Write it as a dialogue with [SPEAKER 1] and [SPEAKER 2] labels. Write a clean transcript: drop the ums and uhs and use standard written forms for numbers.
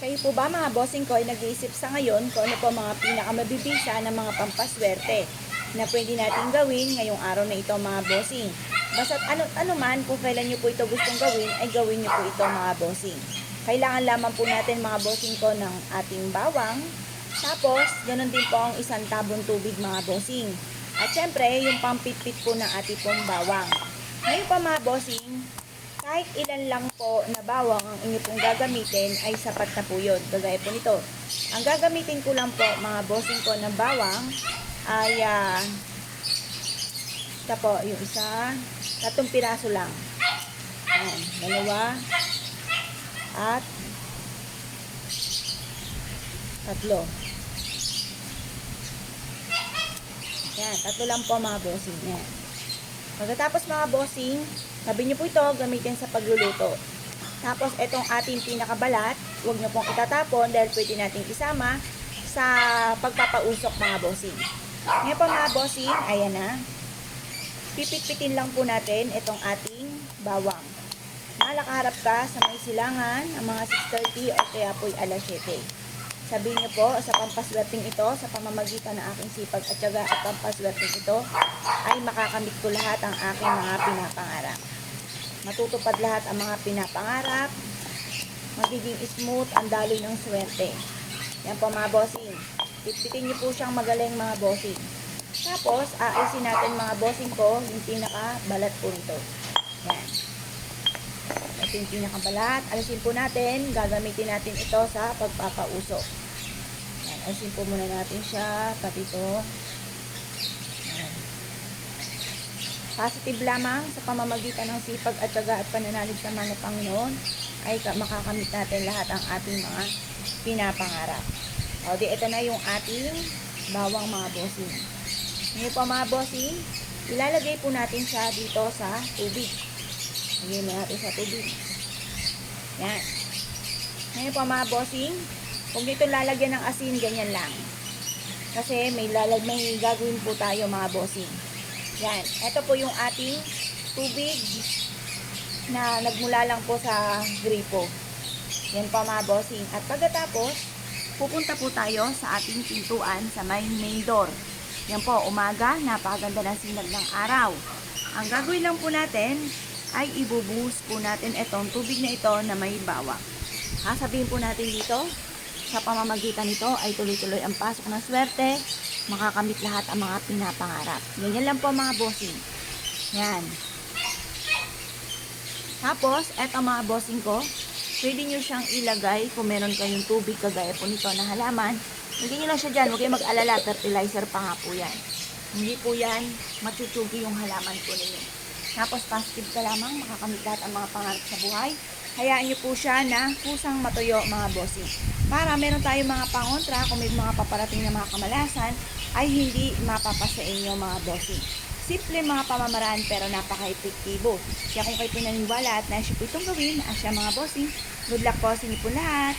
[SPEAKER 1] Kayo po ba mga bossing ko ay nag-iisip sa ngayon kung ano po mga pinakamabibisa ng mga pampaswerte na pwede natin gawin ngayong araw na ito mga bossing. Basta't ano man kung kailan nyo po ito gustong gawin ay gawin nyo po ito mga bossing. Kailangan lamang po natin mga bossing ko ng ating bawang. Tapos ganun din po ang isang tabon tubig mga bossing. At syempre yung pampitpit po ng ating pong bawang. Ngayon pa mga bossing, kahit ilan lang po na bawang ang inyo pong gagamitin ay sapat na po yun. Kagaya po nito. Ang gagamitin ko lang po mga bossing ko ng bawang ay ito po yung isa, 3 piraso lang. Ayan, 2 at 3. Yan, 3 lang po mga bossing. Yan. Pagkatapos mga bossing, sabi nyo po ito gamitin sa pagluluto. Tapos itong ating pinakabalat, huwag nyo pong itatapon dahil pwede natin isama sa pagpapausok mga bossing. Ngayon po mga bossing, ayan na. Pipit-pitin lang po natin itong ating bawang. Nakaharap ka sa may silangan ang mga 6:30 o kaya po'y 7:00. Sabihin niyo po sa pampaswerteng ito, sa pamamagitan ng aking sipag at tiyaga at pampaswerteng ito, ay makakamit ko lahat ang aking mga pinapangarap. Matutupad lahat ang mga pinapangarap, magiging smooth ang daloy ng swerte. Yan po mga bossing. Pitpitin niyo po siyang magaling mga bossing. Tapos, aalisin natin mga bossing ko yung pinakabalat po nito. Yan. Ito yung pinakabalat. Alisin po natin. Gagamitin natin ito sa pagpapausok. Yan. Alisin po muna natin siya. Pati ito. Yan. Positive lamang sa pamamagitan ng sipag at tiyaga at pananalig sa mga Panginoon ay makakamit natin lahat ang ating mga pinapangarap. O di, ito na yung ating bawang mga bossing. Ngayon po mga bossing, ilalagay po natin siya dito sa tubig. Lagyan natin sa tubig. Yan. Ngayon po mga bossing, kung dito lalagyan ng asin, ganyan lang. Kasi may gagawin po tayo mga bossing. Yan. Ito po yung ating tubig na nagmula lang po sa gripo. Yan po mga bossing. At pagkatapos, pupunta po tayo sa ating pintuan sa main door. Yan po, umaga, napakaganda ng sinag ng araw. Ang gagawin lang po natin ay ibubuhos po natin itong tubig na ito na may bawang. Sabihin po natin dito, sa pamamagitan nito ay tuloy-tuloy ang pasok ng swerte, makakamit lahat ang mga pinapangarap. Ganyan lang po mga bossing. Yan. Tapos, eto mga bossing ko, pwede nyo siyang ilagay kung meron kayong tubig kagaya po nito na halaman. Hindi nyo lang siya dyan. Huwag kayong mag-alala. Fertilizer pa nga po yan. Hindi po yan machuchugi yung halaman po ninyo. Tapos positive ka lamang. Makakamit lahat ang mga pangarap sa buhay. Hayaan nyo po siya na kusang matuyo mga bossing. Para meron tayong mga pangontra kung may mga paparating na mga kamalasan ay hindi mapapasa inyo mga bossing. Simple mga pamamaraan pero napaka-epektibo. Kaya kung kayo pinaniwala at naisip po itong gawin, asya mga bossing, good luck po sa inyo po lahat.